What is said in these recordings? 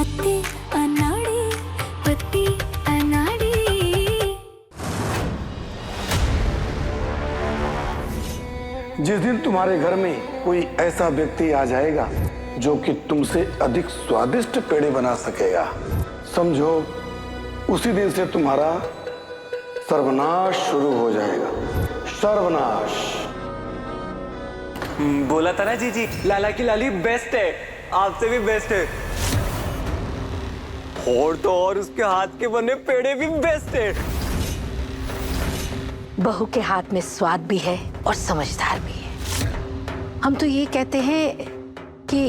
पत्ती अनाड़ी, पत्ती अनाड़ी। जिस दिन तुम्हारे घर में कोई ऐसा व्यक्ति आ जाएगा जो कि तुमसे अधिक स्वादिष्ट पेड़े बना सकेगा, समझो उसी दिन से तुम्हारा सर्वनाश शुरू हो जाएगा। सर्वनाश। बोला था ना जीजी, लाला की लाली बेस्ट है, आपसे भी बेस्ट है। और तो और उसके हाथ के बने पेड़े भी बेस्ट है। बहू के हाथ में स्वाद भी है और समझदार भी है। हम तो ये कहते हैं कि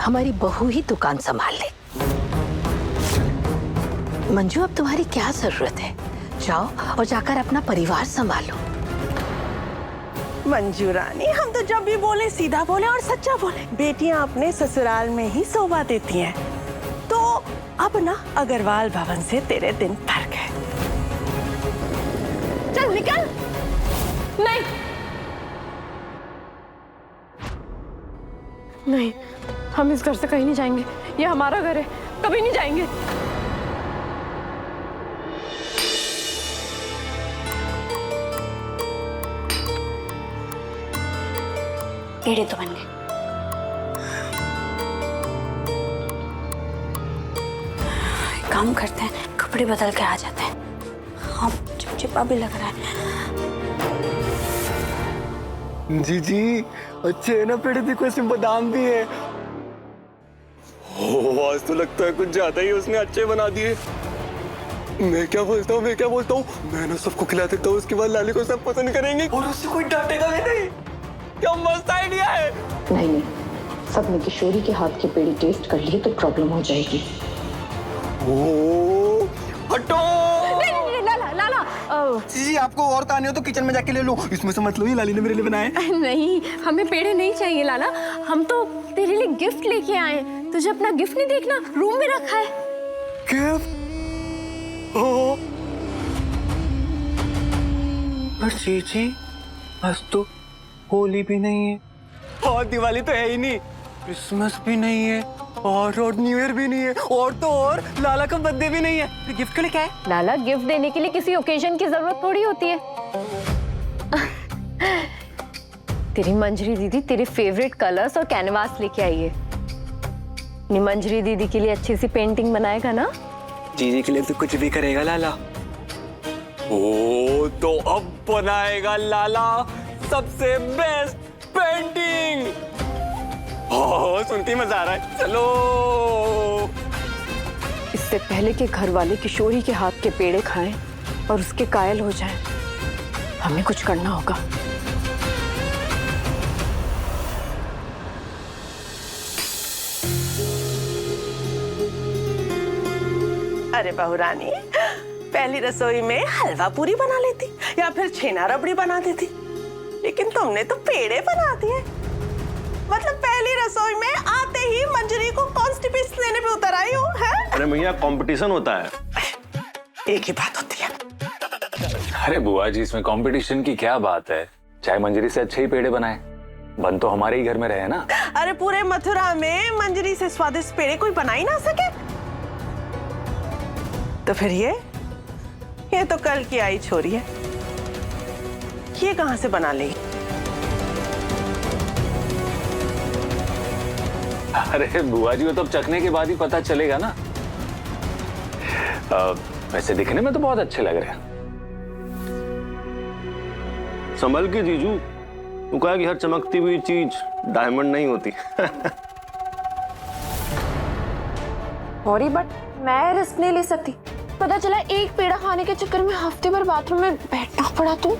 हमारी बहू ही दुकान संभाल ले। मंजू, अब तुम्हारी क्या जरूरत है? जाओ और जाकर अपना परिवार संभालो। मंजू रानी, हम तो जब भी बोले सीधा बोले और सच्चा बोले। बेटियां अपने ससुराल में ही शोभा देती हैं। तो अब ना अग्रवाल भवन से तेरे दिन भर गए। चल निकल। नहीं नहीं, हम इस घर से कहीं नहीं जाएंगे। ये हमारा घर है, कभी नहीं जाएंगे। पेड़े तो बन गए। काम करते हैं, कपड़े बदल के आ जाते हैं। हाँ, चिपचिपा भी लग रहा है। जीजी अच्छे है ना पेड़े, देखो इसमें बादाम भी है। ओ, आज तो लगता है कुछ ज्यादा ही उसने अच्छे बना दिए। मैं क्या बोलता हूँ, मैं ना सबको खिला देता हूँ, उसके बाद लाली को सब पसंद करेंगे और उससे कोई डांटेगा भी नहीं। क्या मस्त आइडिया है। नहीं, सबने किशोरी के हाथ की पेड़ी टेस्ट कर लिए तो प्रॉब्लम हो जाएगी। ओ, हटो। नहीं, लाला लाला, जी आपको और ताने हो तो किचन में जाके ले लो, इसमें से मत लो, ये लाली ने मेरे लिए बनाए। नहीं, हमें पेड़े नहीं चाहिए लाला। हम तो तेरे लिए गिफ्ट लेके आए। तुझे अपना गिफ्ट नहीं देखना, रूम में रखा है। गिफ्ट? ओ, पर जीजी आज तो होली भी नहीं है और दिवाली तो है ही नहीं, क्रिसमस भी नहीं है और न्यू ईयर भी नहीं है और तो और लाला का बर्थडे भी नहीं है। फिर गिफ्ट के लिए क्या है? लाला, गिफ्ट देने के लिए किसी ओकेजन की जरूरत थोड़ी होती है। तेरी मंजरी दीदी तेरे फेवरेट कलर्स और कैनवास लेके आई है। मंजरी दीदी के लिए अच्छी सी पेंटिंग बनाएगा ना? जीजी के लिए तो कुछ भी करेगा लाला। ओ, तो अब बनाएगा लाला सबसे बेस्ट पेंटिंग। ओह, सुनते ही मजा आ रहा है। चलो। इससे पहले कि घर वाले किशोरी के हाथ के पेड़े खाएं और उसके कायल हो जाएं, हमें कुछ करना होगा। अरे बहू रानी, पहली रसोई में हलवा पूरी बना लेती या फिर छेना रबड़ी बना देती, लेकिन तुमने तो पेड़े बना दिए। मतलब पहली रसोई में आते ही मंजरी को कॉन्स्टिपेशन लेने पे उतर आई हो, हैं? अरे भैया, कंपटीशन होता है। एक ही बात होती है। अरे बुआ जी, इसमें कंपटीशन की क्या बात है? चाहे मंजरी से अच्छे ही पेड़े बनाए, बन तो हमारे ही घर में रहे ना। अरे पूरे मथुरा में मंजरी से स्वादिष्ट पेड़े कोई बना ही ना सके, तो फिर ये तो कल की आई छोरी है, ये कहां से बना लेगी? अरे बुआ जी, वो तो चखने के बाद ही पता चलेगा ना। वैसे दिखने में तो बहुत अच्छे लग रहे हैं। संभल के जीजू, तू कहा कि हर चमकती हुई चीज डायमंड नहीं होती। सॉरी, बट मैं रिस्क नहीं ले सकती। पता चला एक पेड़ा खाने के चक्कर में हफ्ते भर बाथरूम में बैठना पड़ा तो।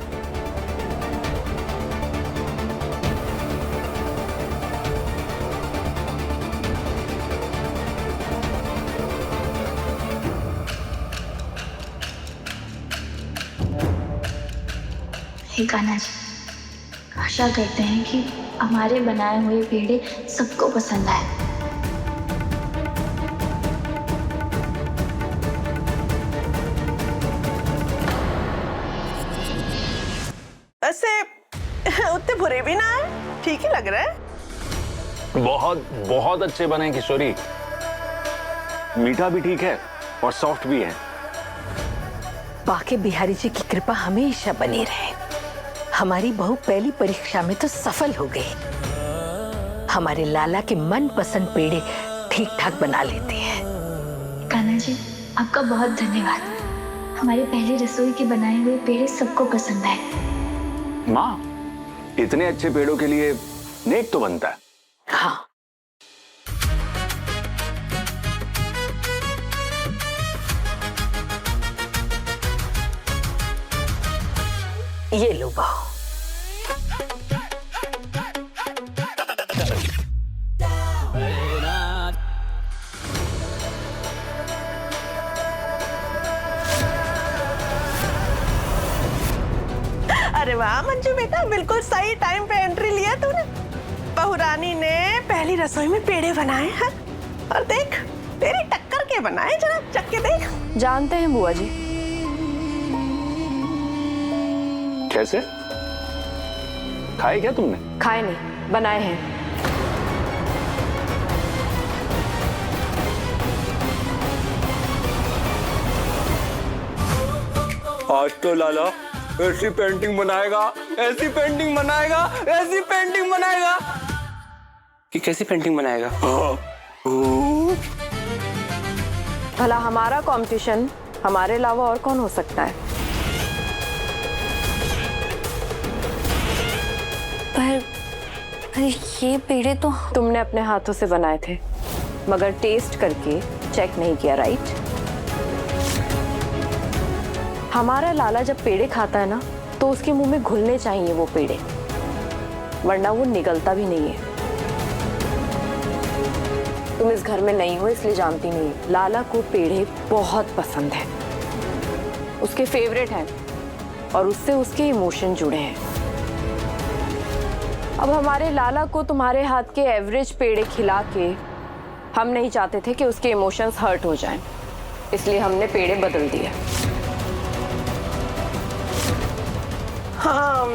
हे कान्हा जी, आशा करते हैं कि हमारे बनाए हुए पेड़े सबको पसंद आए। वैसे उतने बुरे भी ना है, ठीक ही लग रहा है। बहुत बहुत अच्छे बने किशोरी। मीठा भी ठीक है और सॉफ्ट भी है। बाके बिहारी जी की कृपा हमेशा बनी रहे। हमारी बहू पहली परीक्षा में तो सफल हो गई। हमारे लाला के मनपसंद पेड़े ठीक ठाक बना लेती है। कान्हा जी, आपका बहुत धन्यवाद। हमारे पहली रसोई के बनाए हुए पेड़े सबको पसंद आए। माँ, इतने अच्छे पेड़ों के लिए नेक तो बनता है। हाँ, ये लो बहू। अरे वाह मंजू बेटा, बिल्कुल सही टाइम पे एंट्री लिया तूने। बहू रानी ने पहली रसोई में पेड़े बनाए हैं और देख तेरी टक्कर के बनाए, जरा चख के देख। जानते हैं बुआ जी। कैसे खाए क्या तुमने? खाए नहीं, बनाए हैं। आज तो लाला ऐसी पेंटिंग बनाएगा, ऐसी पेंटिंग बनाएगा, ऐसी पेंटिंग बनाएगा कि कैसी पेंटिंग बनाएगा। भला हमारा कंपटीशन हमारे अलावा और कौन हो सकता है? पर ये पेड़े तो तुमने अपने हाथों से बनाए थे, मगर टेस्ट करके चेक नहीं किया, राइट? हमारा लाला जब पेड़े खाता है ना, तो उसके मुंह में घुलने चाहिए वो पेड़े, वरना वो निगलता भी नहीं है। तुम इस घर में नहीं हो इसलिए जानती नहीं। लाला को पेड़े बहुत पसंद है, उसके फेवरेट हैं और उससे उसके इमोशन जुड़े हैं। अब हमारे लाला को तुम्हारे हाथ के एवरेज पेड़े खिला के हम नहीं चाहते थे कि उसके इमोशंस हर्ट हो जाएं, इसलिए हमने पेड़े बदल दिए। हाँ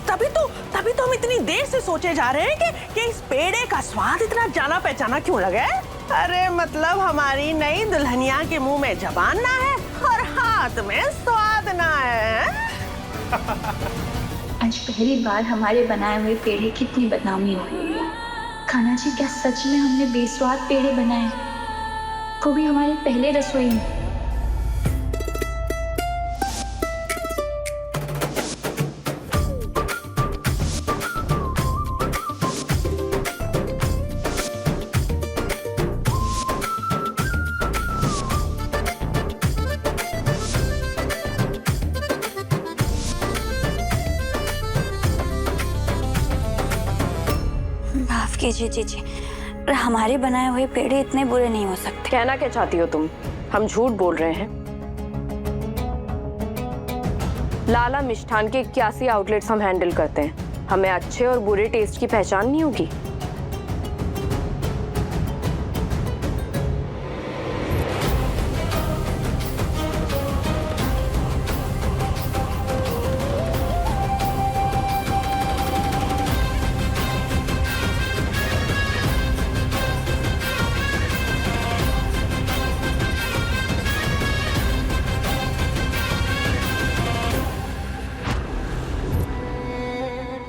तभी तो हम इतनी देर से सोचे जा रहे हैं कि इस पेड़े का स्वाद इतना जाना पहचाना क्यों लगा है। अरे मतलब हमारी नई दुल्हनिया के मुंह में जबान ना है और हाथ में स्वाद ना है। आज पहली बार हमारे बनाए हुए पेड़े कितनी बदनामी हो रही है। कान्हा जी, क्या सच में हमने बेस्वाद पेड़े बनाए, वो भी हमारे पहले रसोई में? माफ कीजिए जीजी, पर हमारे बनाए हुए पेड़े इतने बुरे नहीं हो सकते। कहना क्या चाहती हो तुम? हम झूठ बोल रहे हैं? लाला मिष्ठान के 81 आउटलेट्स हम हैंडल करते हैं। हमें अच्छे और बुरे टेस्ट की पहचान नहीं होगी?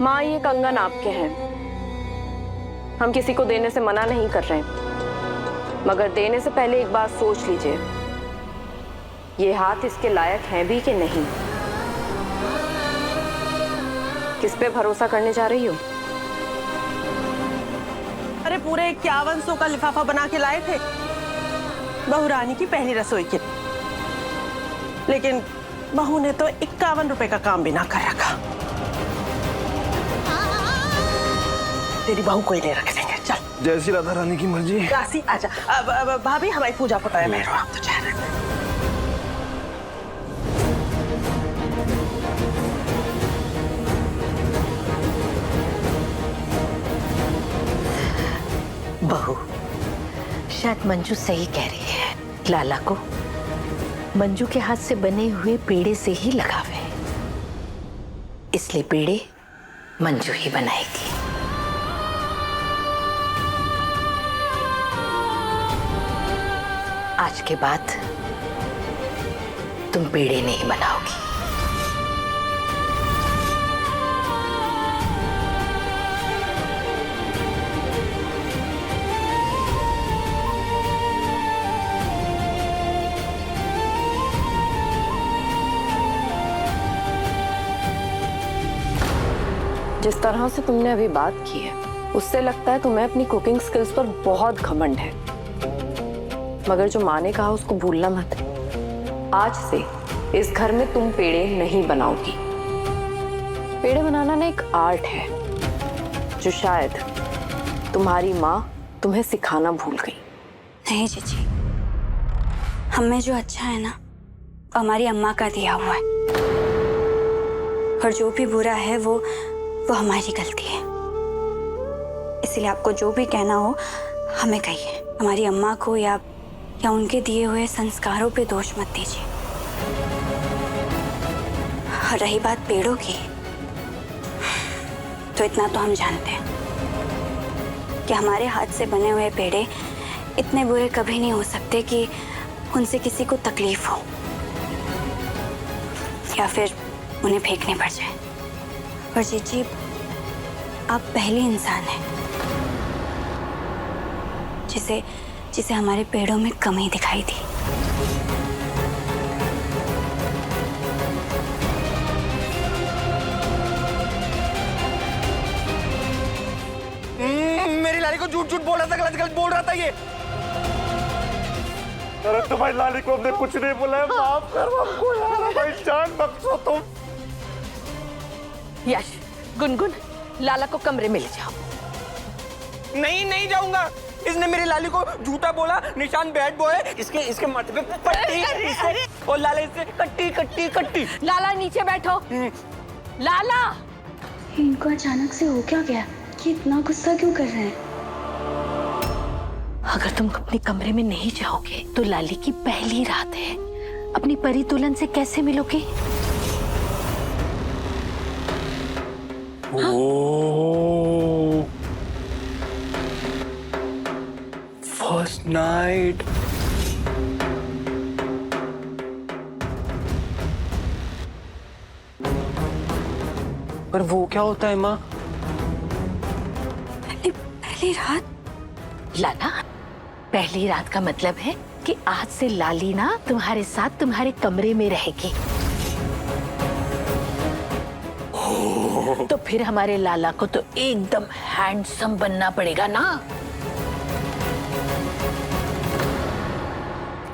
माँ, ये कंगन आपके हैं। हम किसी को देने से मना नहीं कर रहे हैं, मगर देने से पहले एक बात सोच लीजिए, ये हाथ इसके लायक हैं भी कि नहीं। किस पे भरोसा करने जा रही हो? अरे पूरे 5100 का लिफाफा बना के लाए थे बहू रानी की पहली रसोई के, लेकिन बहू ने तो 51 रुपए का काम भी ना कर रखा। तेरी बहू को ही ले रख देंगे। चल। जैसी राधा रानी की मर्जी। राशि आजा। अब भाभी हमारी पूजा पुता है, मेहरो आप तो चाह रहे हैं। बहू, शायद मंजू सही कह रही है। लाला को मंजू के हाथ से बने हुए पेड़े से ही लगाव है, इसलिए पेड़े मंजू ही बनाएगी। आज के बाद तुम पेड़े नहीं बनाओगी। जिस तरह से तुमने अभी बात की है उससे लगता है तुम्हें अपनी कुकिंग स्किल्स पर बहुत घमंड है, मगर जो माँ ने कहा उसको भूलना मत। आज से इस घर में तुम पेड़े नहीं बनाओगी। पेड़े बनाना ना एक आर्ट है जो शायद तुम्हारी माँ तुम्हें सिखाना भूल गई। नहीं जीजी, हमें जो अच्छा है ना वो हमारी अम्मा का दिया हुआ है, और जो भी बुरा है वो हमारी गलती है। इसलिए आपको जो भी कहना हो हमें कहिए। हमारी अम्मा को या उनके दिए हुए संस्कारों पे दोष मत दीजिए। और रही बात पेड़ों की, तो इतना तो हम जानते हैं कि हमारे हाथ से बने हुए पेड़े इतने बुरे कभी नहीं हो सकते कि उनसे किसी को तकलीफ हो या फिर उन्हें फेंकने पड़ जाए। और जीजी, आप पहली इंसान हैं जिसे हमारे पेड़ों में कमी दिखाई दी। मेरी लाली को झूठ झूठ बोल रहा था, गलत गलत बोल रहा था ये। अरे तुम्हारी लाली को हमने कुछ नहीं बोला है, माफ कर हमको यार, भाई जान बख्शो तुम। यश, गुनगुन, लाला को कमरे में ले जाओ। नहीं जाऊंगा। इसने मेरी लाली को झूठा बोला, निशान बैड बॉय, इसके माथे पे पट्टी, और लाला इससे कट्टी। लाला नीचे बैठो। लाला, इनको अचानक से हो क्या गया कि इतना गुस्सा क्यों कर रहे हैं? अगर तुम अपने कमरे में नहीं जाओगे तो लाली की पहली रात है। अपनी परी दुल्हन से कैसे मिलोगे? First night. पर वो क्या होता है माँ? पहली रात? लाला, पहली रात का मतलब है कि आज से लाली ना तुम्हारे साथ तुम्हारे कमरे में रहेगी। तो फिर हमारे लाला को तो एकदम हैंडसम बनना पड़ेगा ना।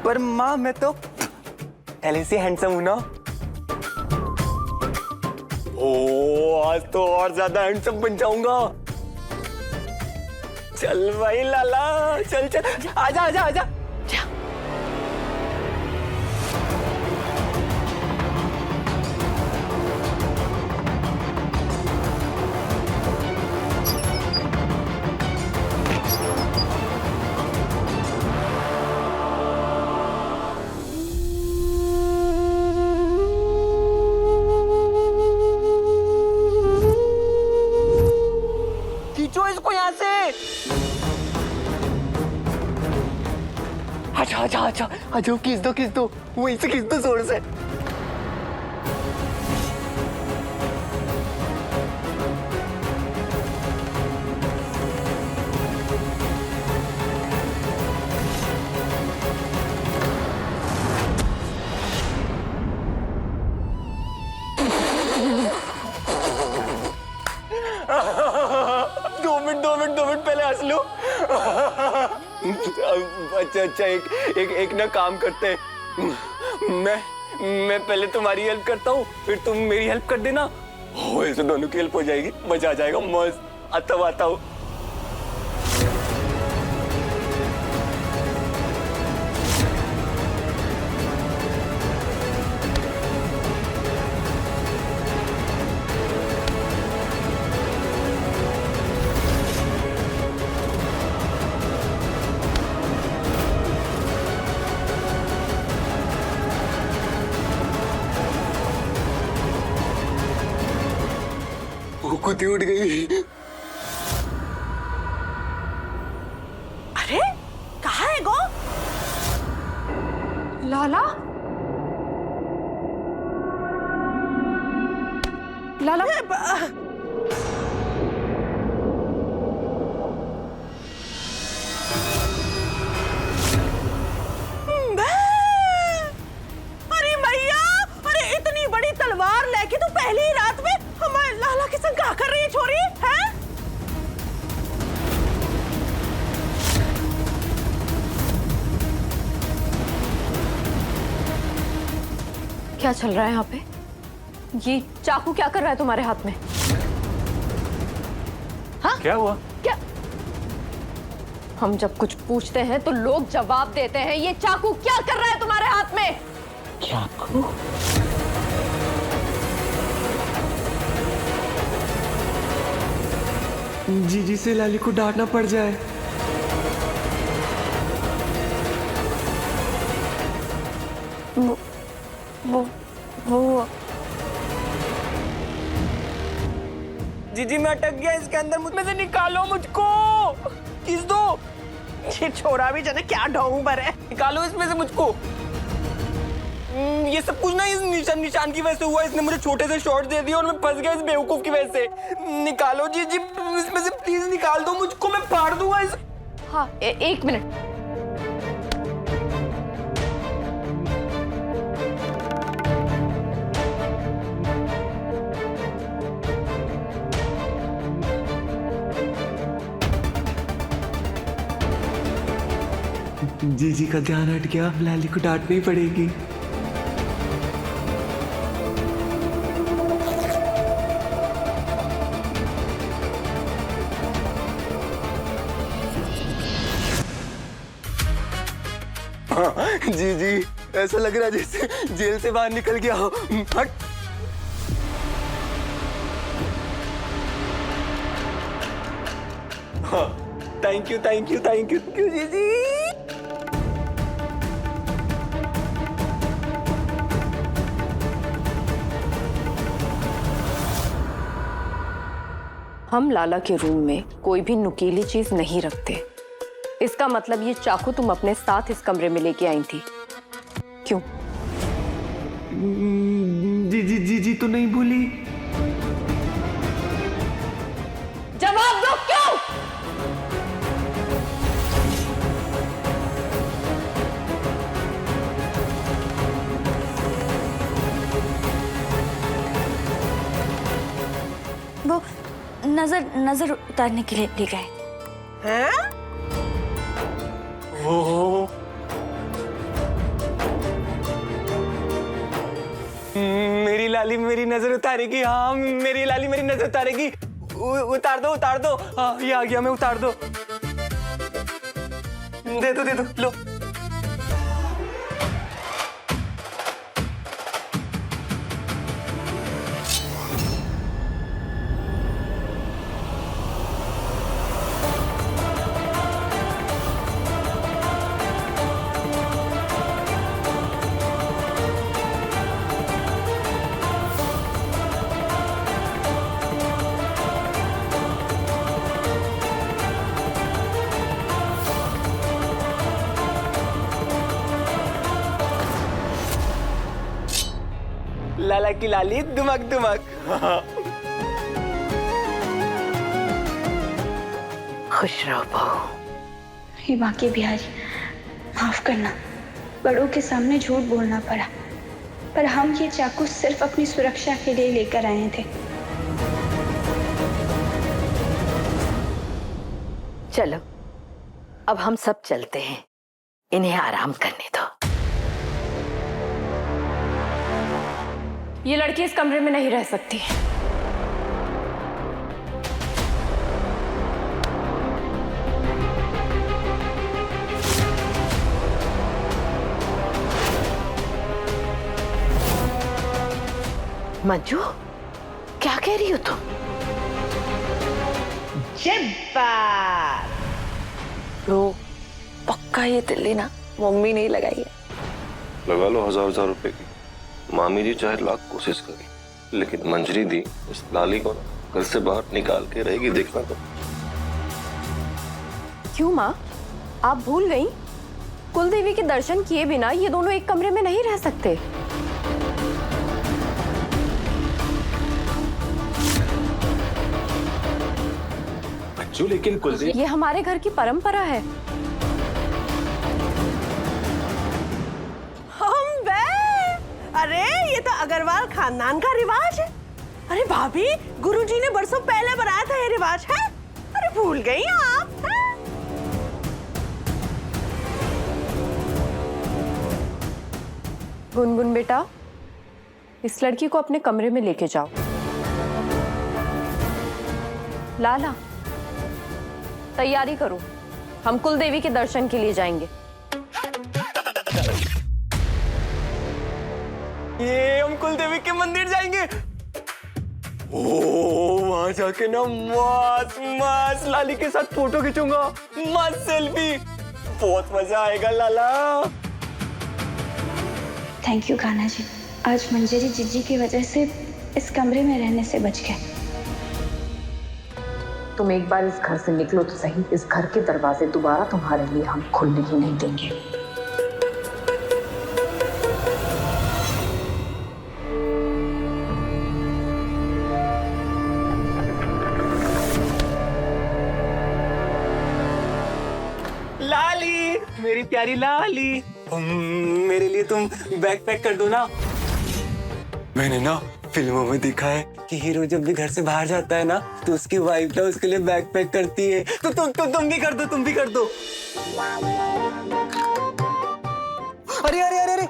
पर माँ, मैं तो पहले से हैंडसम हूं ना। ओ, आज तो और ज्यादा हैंडसम बन जाऊंगा। चल भाई लाला, चल आजा। जा। खींचो इसको यहाँ से। अच्छा, खींच दो, वहीं से खींच दो जोर से। दो मिनट पहले हंस लो। अच्छा, एक ना काम करते हैं। मैं पहले तुम्हारी हेल्प करता हूँ, फिर तुम मेरी हेल्प कर देना। ऐसे दोनों की हेल्प हो जाएगी, मजा आ जाएगा। मस्त। आता हूँ। खुद ही उठ गई। अरे कहाँ है गो? लाला लाला अरे मैया, अरे इतनी बड़ी तलवार लेके तू पहली ही रात में हमारे लाला के संग क्या कर रही है छोरी? हैं? क्या चल रहा है यहाँ पे? ये चाकू क्या कर रहा है तुम्हारे हाथ में? हाँ? क्या हुआ? क्या? हम जब कुछ पूछते हैं तो लोग जवाब देते हैं। ये चाकू क्या कर रहा है तुम्हारे हाथ में? चाकू? जीजी से लाली को डांटना पड़ जाए। वो जीजी मैं अटक गया इसके अंदर, मुझ में से निकालो मुझको। किस दो? ये छोरा भी जाने क्या ढोंग भर है। निकालो इसमें से मुझको। ये सब कुछ ना इस निशान की वजह से हुआ। इसने मुझे छोटे से शॉट दे दिए और मैं फंस गया इस बेवकूफ की वजह से। निकालो जीजी, इसमें से प्लीज निकाल दो मुझको, मैं फाड़ दूंगा इस। हाँ, एक मिनट। जीजी का ध्यान हट गया, लाली को डांटनी पड़ेगी। जीजी ऐसा लग रहा है जैसे जेल से बाहर निकल गया हो। हट। हाँ, thank you thank you thank you जीजी। हम लाला के रूम में कोई भी नुकीली चीज नहीं रखते। इसका मतलब ये चाकू तुम अपने साथ इस कमरे में लेके आई थी। क्यों? जीजी तो नहीं भूली। जवाब दो, क्यों? वो नजर उतारने के लिए ले गए हैं? वो मेरी लाली मेरी नजर उतारेगी। हाँ, मेरी लाली मेरी नजर उतारेगी। उतार दो। हाँ, ये आ गया, मैं उतार दो। दे दो लो। लाला की लाली दुमक दुमक। खुश रहो बहू। हे बाकी बिहारी, माफ करना, बड़ों के सामने झूठ बोलना पड़ा, पर हम ये चाकू सिर्फ अपनी सुरक्षा के लिए लेकर आए थे। चलो अब हम सब चलते हैं, इन्हें आराम करने दो। ये लड़की इस कमरे में नहीं रह सकती। मंजू, क्या कह रही हो तुम? तो पक्का ये तिल्ली ना मम्मी नहीं लगाई है। लगा लो 1000 रुपए की। मामी जी चाहे लाख कोशिश करी, लेकिन मंजरी दी इस लाली को घर से बाहर निकाल के रहेगी, देखना तो। क्यों माँ, आप भूल गई? कुलदेवी के दर्शन किए बिना ये दोनों एक कमरे में नहीं रह सकते। मंजू लेकिन कुलदेवी, ये हमारे घर की परंपरा है। अरे ये तो अग्रवाल खानदान का रिवाज है। अरे भाभी, गुरुजी ने बरसों पहले बनाया था ये रिवाज है। अरे भूल गई आप? गुनगुन बेटा, इस लड़की को अपने कमरे में लेके जाओ। लाला, तैयारी करो, हम कुलदेवी के दर्शन के लिए जाएंगे। ये हम कुलदेवी के मंदिर जाएंगे। ओ वहां जाके ना मस्त मस्त लाली के साथ फोटो खींचूंगा, मस्त सेल्फी, बहुत मजा आएगा लाला। थैंक यू कान्हा जी, आज मंजरी जीजी की वजह से इस कमरे में रहने से बच गए। तुम एक बार इस घर से निकलो तो सही, इस घर के दरवाजे दोबारा तुम्हारे लिए हम खुलने ही नहीं देंगे। लाली, मेरी प्यारी लाली, मेरे लिए तुम बैग पैक कर दो ना। मैंने ना फिल्मों में देखा है कि हीरो जब भी घर से बाहर जाता है ना तो उसकी वाइफ ना उसके लिए बैग पैक करती है। तो तुम भी कर दो, तुम भी कर दो। अरे अरे अरे अरे,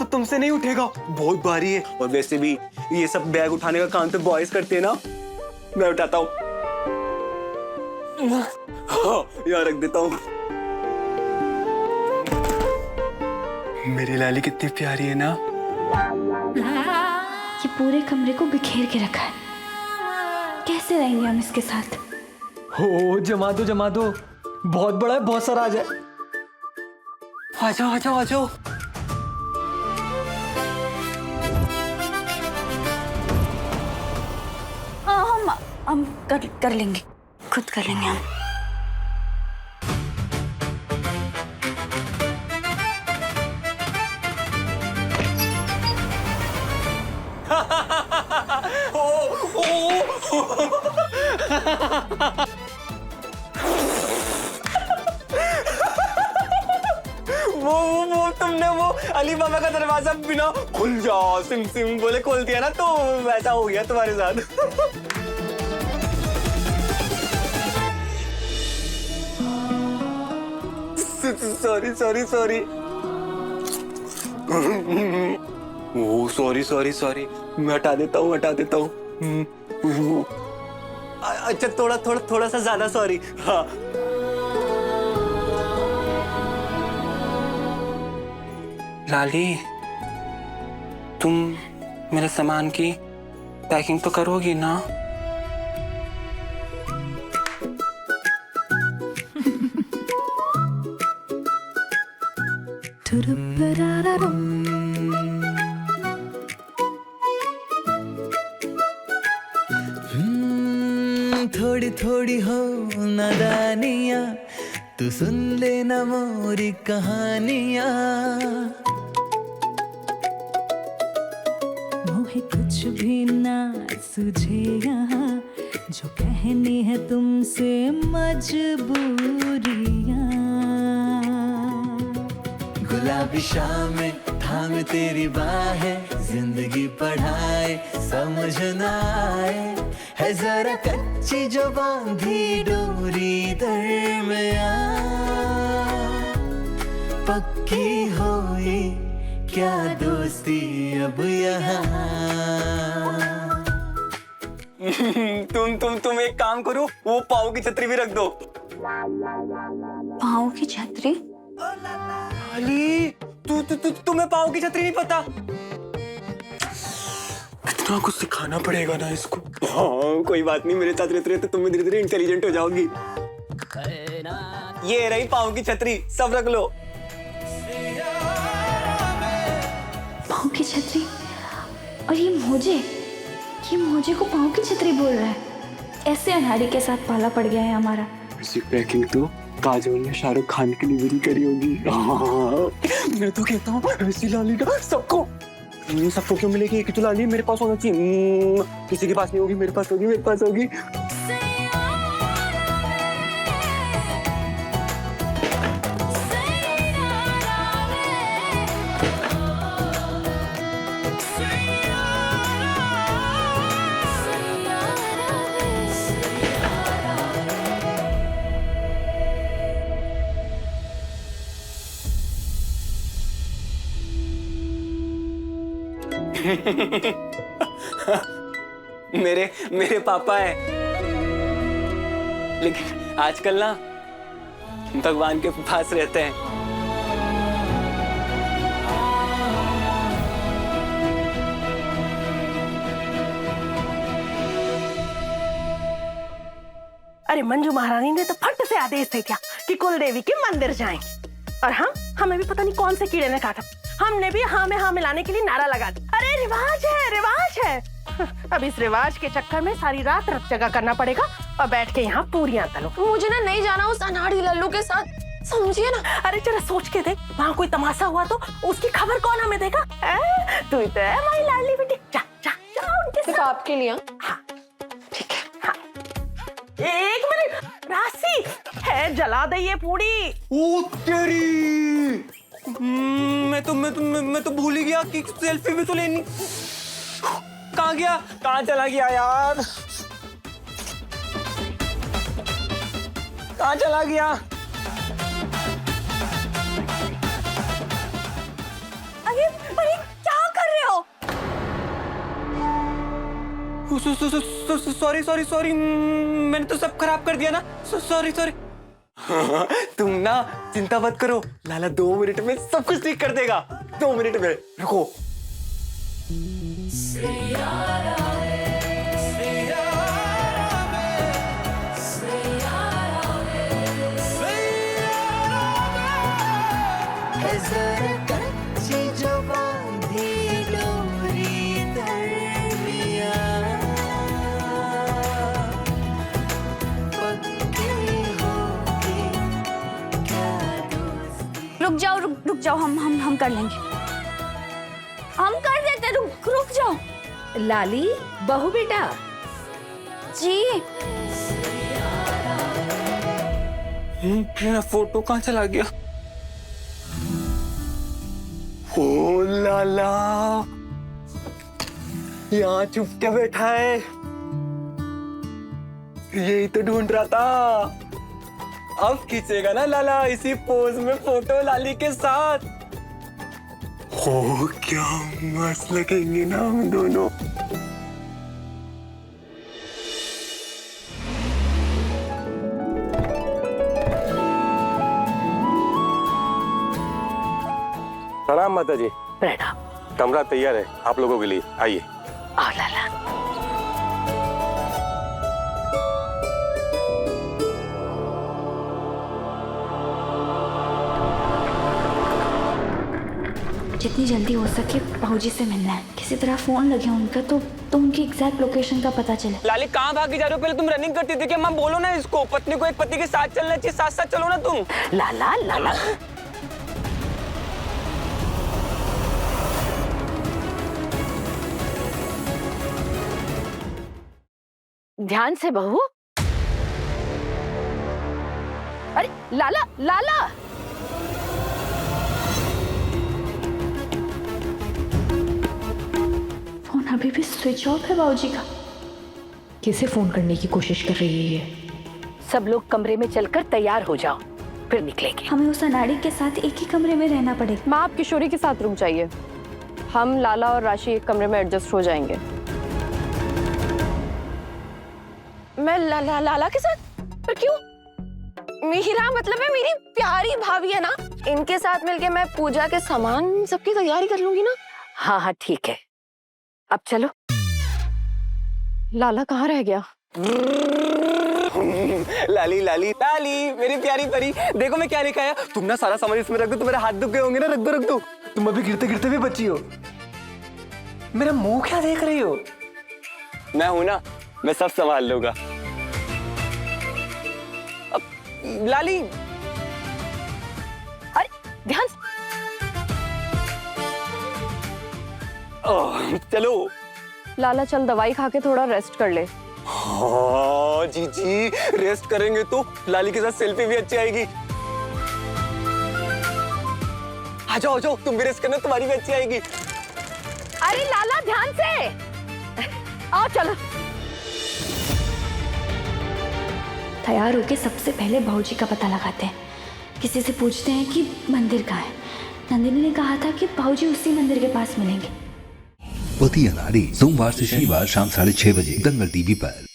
तुमसे नहीं उठेगा, बहुत भारी है। और वैसे भी ये सब बैग उठाने का काम तो बॉयज करते हैं ना, मैं उठाता हूँ। यहाँ रख देता हूँ। मेरी लाली कितनी प्यारी है ना। ये पूरे कमरे को बिखेर के रखा है, कैसे रहेंगे हम इसके साथ? हो जमा दो, बहुत बड़ा है, बहुत सारा आ जाए। आ जाओ। हाँ, हम कर लेंगे, खुद कर लेंगे हम। वो तुमने वो अली बाबा का दरवाजा बिना खुल जाओ सिम सिम बोले खोल दिया ना, तो वैसा हो गया तुम्हारे साथ। सॉरी। ओ सॉरी, मैं हटा देता हूँ। अच्छा, थोड़ा सा ज्यादा सॉरी। हाँ, लाली, तुम मेरे सामान की पैकिंग तो करोगी ना? थोड़ी थोड़ी हो नादानियाँ, तू सुन लेना मोरी कहानियाँ। मोहे कुछ भी ना सूझे यहाँ, जो कहनी है तुमसे मजबूरियाँ। गुलाबी शामें थाम तेरी बाहें, जिंदगी पढ़ाए समझ ना आए, है जरा कच्ची जो बांधी डोरी दरमियां। पक्की होई क्या दोस्ती अब यहाँ। तुम एक काम करो, वो पाव की छतरी भी रख दो। पाँव की छतरी? अली, तुम्हें पाव की छतरी नहीं पता? इतना कुछ सिखाना पड़ेगा ना इसको। हाँ, कोई बात नहीं, मेरे साथ रहते रहते तुम धीरे धीरे इंटेलिजेंट हो जाओगी। ये रही पाव की छतरी, सब रख लो। पाँव की छतरी? और ये मोजे को पाँव की छतरी बोल रहा है। ऐसे अनाड़ी के साथ पाला पड़ गया है हमारा। ऐसी पैकिंग तो काजोल ने शाहरुख खान की डिलीवरी करी होगी। मैं तो कहता हूँ ऐसी लाली ना सबको सबको क्यों मिलेगी? एक तो लाली मेरे पास होना चाहिए। किसी के पास नहीं होगी, मेरे पास होगी, मेरे पास होगी। मेरे मेरे पापा हैं, लेकिन आजकल ना भगवान के पास रहते हैं। अरे मंजू महारानी ने तो फट से आदेश दे दिया कि कुल देवी के मंदिर जाएंगे, और हमें भी पता नहीं कौन से कीड़े ने काटा। हमने भी हाँ में हाँ मिलाने के लिए नारा लगा दिया। अरे रिवाज है, रिवाज है। अब इस रिवाज के चक्कर में सारी रात रत जगह करना पड़ेगा और बैठ के यहाँ पूरियां तलो। मुझे ना नहीं जाना उस अनाड़ी लल्लू के साथ, समझिए ना। अरे जरा सोच के देख, वहाँ कोई तमाशा हुआ तो उसकी खबर कौन हमें देगा? तू तो है हमारी लाडली बेटी। जा जा जा उनके सिर्फ आपके लिए। हाँ ठीक है। हाँ एक मिनट, राशि है जला दे ये पूरी। ओ तेरी, मैं तो भूल ही गया कि सेल्फी भी तो लेनी। कहाँ गया, कहाँ चला गया यार, कहाँ चला गया? अरे क्या कर रहे हो? सॉरी, मैंने तो सब खराब कर दिया ना। सॉरी। तुम ना चिंता मत करो, लाला 2 मिनट में सब कुछ ठीक कर देगा। 2 मिनट में, रुको। रुक जाओ, हम कर लेंगे, हम कर देते। रुक जाओ। लाली बहू बेटा जी। मेरा फोटो कहाँ चला गया? ओ लाला, यहाँ चुप के बैठा है, यही तो ढूंढ रहा था। अब खींचेगा ना लाला इसी पोज में फोटो लाली के साथ। हो क्या मस्त लगेंगे ना हम दोनों। प्रणाम माता जी। प्रणाम। कमरा तैयार है आप लोगों के लिए, आइए। आओ लाला। जितनी जल्दी हो सके बाबूजी से मिलना है। किसी तरह फोन लगे उनका तो उनकी एग्जैक्ट लोकेशन का पता चले। लाली कहाँ भागी जा रहे हो? पहले तुम रनिंग करती थी कि अम्मा बोलो ना इसको, पत्नी को एक पति के साथ चलना चाहिए, साथ साथ चलो ना तुम। लाला लाला ध्यान से बहू। अरे लाला लाला, फोन अभी भी स्विच ऑफ है बाबूजी का। किसे फोन करने की कोशिश कर रही है ये? सब लोग कमरे में चलकर तैयार हो जाओ, फिर निकलेंगे। हमें उस अनाड़ी के साथ एक ही कमरे में रहना पड़ेगा। माँ आप किशोरी के साथ रुक जाइए, हम लाला और राशि एक कमरे में एडजस्ट हो जाएंगे। मैं लाला के साथ? पर क्यों? मीरा मतलब है मेरी प्यारी भाभी है ना, इनके साथ मिलके मैं पूजा के सामान सबकी तैयारी कर लूंगी ना। हाँ हाँ ठीक है, अब चलो। लाला कहाँ रह गया? लाली लाली लाली मेरी प्यारी परी, देखो मैं क्या लेकर आया। तुम ना सारा सामान इसमें रख दो, तुम्हारे हाथ दुख गए होंगे ना, रख दो। तुम अभी गिरते गिरते भी बची हो। मेरा मुंह क्या देख रही हो? मैं हूं ना, मैं सब संभाल लूंगा। अब लाली ध्यान चलो। लाला चल दवाई खा के थोड़ा रेस्ट कर ले। हाँ जीजी, रेस्ट करेंगे तो लाली के साथ सेल्फी भी अच्छी आएगी। आ जाओ तुम भी रेस्ट करना, तुम्हारी भी अच्छी आएगी। अरे लाला ध्यान से आओ चलो। तैयार होके सबसे पहले भाऊजी का पता लगाते हैं, किसी से पूछते हैं कि मंदिर कहाँ है। नंदिनी ने कहा था कि भाऊजी उसी मंदिर के पास मिलेंगे। पति अनाड़ी सोमवार से शनिवार शाम 6:30 बजे दंगल टीवी पर।